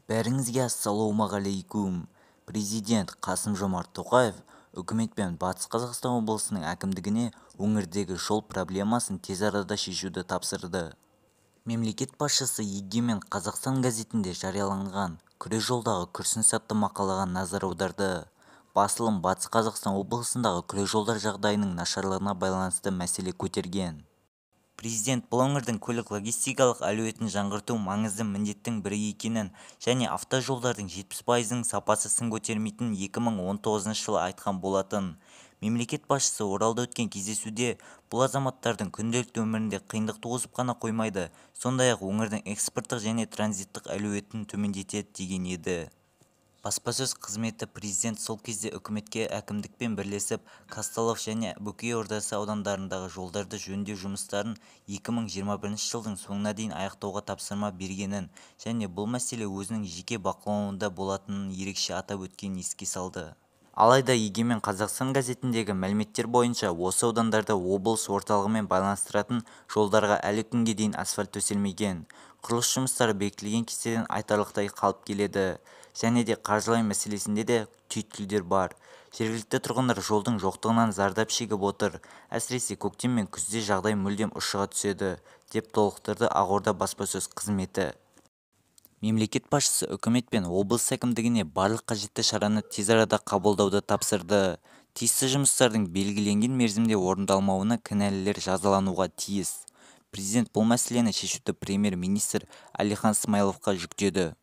Бәріңізге ассалаумағалейкум. Президент Қасым-Жомарт Тоқаев үкімет пен Батыс Қазақстан облысының әкімдігіне өңірдегі жол проблемасын тез арада шешуді тапсырды. Мемлекет басшысы Егемен Қазақстан газетінде жарияланған күре жолдағы күрсініс атты мақалаға назар аударды. Басылым Батыс Қазақстан облысындағы күре жолдар жағдайының нашарлығына байланысты мәселе көтерген. Президент бұл өңірдің көлік-логистикалық әлеуетін жаңғырту маңызды міндеттің бірі екенін және автожолдардың 70%-ның сапасы сын көтермейтінін 2019 жылы айтқан болатын. Мемлекет басшысы Оралда өткен кездесуде бұл азаматтардың күнделікті өмірінде қиындық туғызып қана қоймайды, сондай-ақ өңірдің экспорттық және транзиттік әлеуетін төмендетеді деген еді. Баспасөз қызметі президент сол кезде үкіметке әкімдікпен бірлесіп Казталов және Бөкей Ордасы аудандарындағы жолдарды жөндеу жұмыстарын 2021 жылдың соңына дейін аяқтауға тапсырма бергенін және бұл мәселе өзінің жеке бақылауында болатынын ерекше атап өткенін еске салды. Алайда Егемен Қазақстан газетіндегі мәліметтер бойынша осы аудандарда облыс орталығымен байланыстыратын жолдарға әлі күнге дейін асфальт төселмеген. Құрылыс жұмыстары бекітілген кестеден айтарлықтай қалып келеді. Және де қаржылай мәселесінде де түйткілдер бар. Жергілікті тұрғындар жолдың жоқтығынан зардап шегіп отыр. Әсіресе көктем мен күзде жағдай мүлдем ушыға түседі, деп толықтырды Ақорда баспасөз қызметі. Мемлекет басшысы үкімет пен облыс әкімдігіне барлық қажетті шараны тез арада қабылдауды тапсырды. Тиісті жұмыстардың белгіленген мерзімде орындалмауына кінәлілер жазалануға тиіс. Президент бұл мәселені шешуді премьер-министр Әлихан Смайыловқа жүктеді.